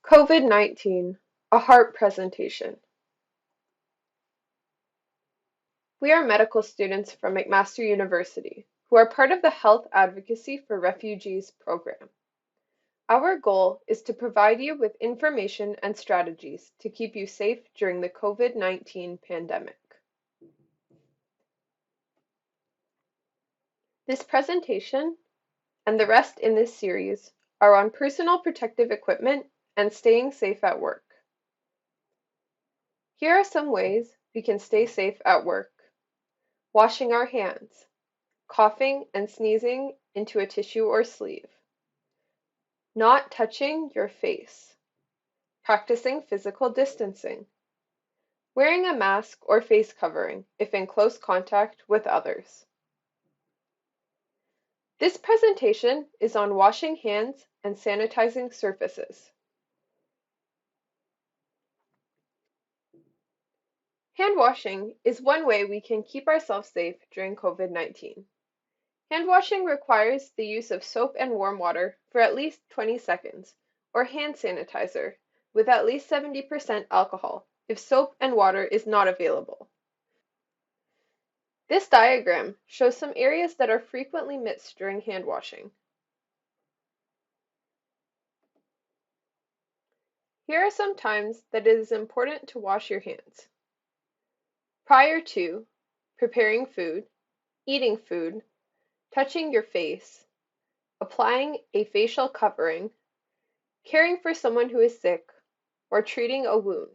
COVID-19, a HARP presentation. We are medical students from McMaster University who are part of the Health Advocacy for Refugees program. Our goal is to provide you with information and strategies to keep you safe during the COVID-19 pandemic. This presentation and the rest in this series are on personal protective equipment and staying safe at work. Here are some ways we can stay safe at work. Washing our hands, coughing and sneezing into a tissue or sleeve, not touching your face, practicing physical distancing, wearing a mask or face covering if in close contact with others. This presentation is on washing hands and sanitizing surfaces. Hand washing is one way we can keep ourselves safe during COVID-19. Hand washing requires the use of soap and warm water for at least 20 seconds, or hand sanitizer with at least 70% alcohol if soap and water is not available. This diagram shows some areas that are frequently missed during hand washing. Here are some times that it is important to wash your hands. Prior to preparing food, eating food, touching your face, applying a facial covering, caring for someone who is sick, or treating a wound.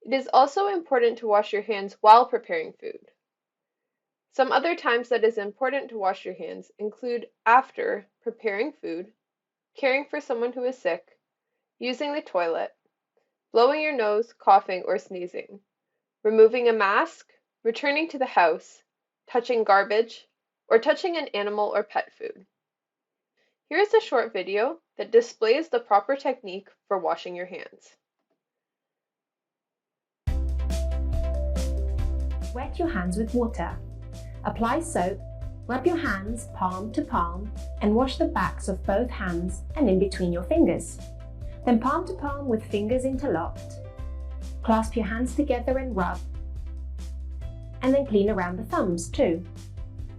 It is also important to wash your hands while preparing food. Some other times that it is important to wash your hands include after preparing food, caring for someone who is sick, using the toilet, blowing your nose, coughing, or sneezing, removing a mask, returning to the house, touching garbage, or touching an animal or pet food. Here is a short video that displays the proper technique for washing your hands. Wet your hands with water. Apply soap, rub your hands palm to palm, and wash the backs of both hands and in between your fingers. Then palm to palm with fingers interlocked. Clasp your hands together and rub. And then clean around the thumbs too.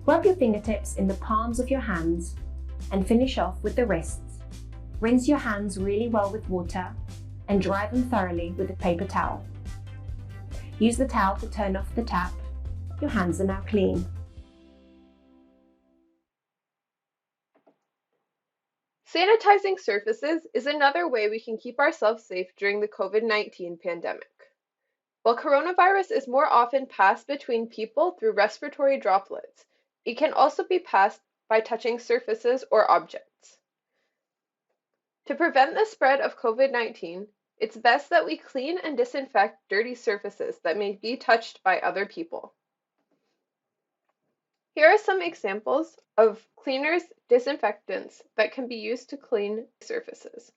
Rub your fingertips in the palms of your hands and finish off with the wrists. Rinse your hands really well with water and dry them thoroughly with a paper towel. Use the towel to turn off the tap. Your hands are now clean. Sanitizing surfaces is another way we can keep ourselves safe during the COVID-19 pandemic. While coronavirus is more often passed between people through respiratory droplets, it can also be passed by touching surfaces or objects. To prevent the spread of COVID-19, it's best that we clean and disinfect dirty surfaces that may be touched by other people. Here are some examples of cleaners, disinfectants that can be used to clean surfaces.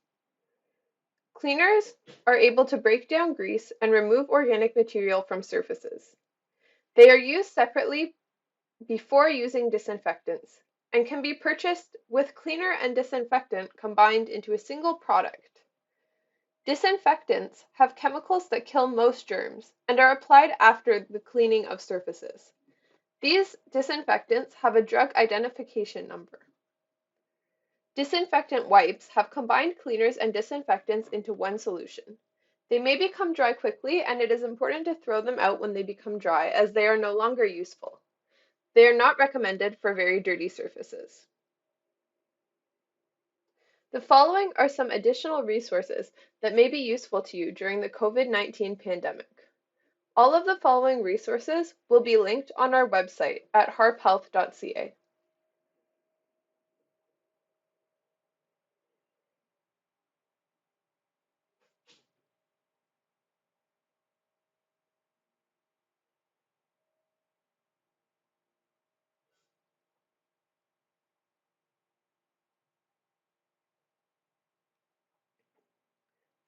Cleaners are able to break down grease and remove organic material from surfaces. They are used separately before using disinfectants and can be purchased with cleaner and disinfectant combined into a single product. Disinfectants have chemicals that kill most germs and are applied after the cleaning of surfaces. These disinfectants have a drug identification number. Disinfectant wipes have combined cleaners and disinfectants into one solution. They may become dry quickly, and it is important to throw them out when they become dry, as they are no longer useful. They are not recommended for very dirty surfaces. The following are some additional resources that may be useful to you during the COVID-19 pandemic. All of the following resources will be linked on our website at harphealth.ca.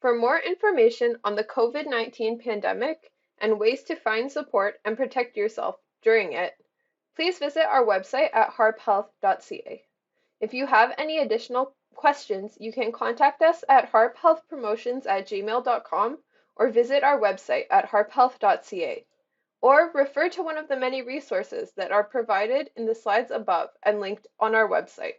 For more information on the COVID-19 pandemic and ways to find support and protect yourself during it, please visit our website at harphealth.ca. If you have any additional questions, you can contact us at harphealthpromotions@gmail.com or visit our website at harphealth.ca, or refer to one of the many resources that are provided in the slides above and linked on our website.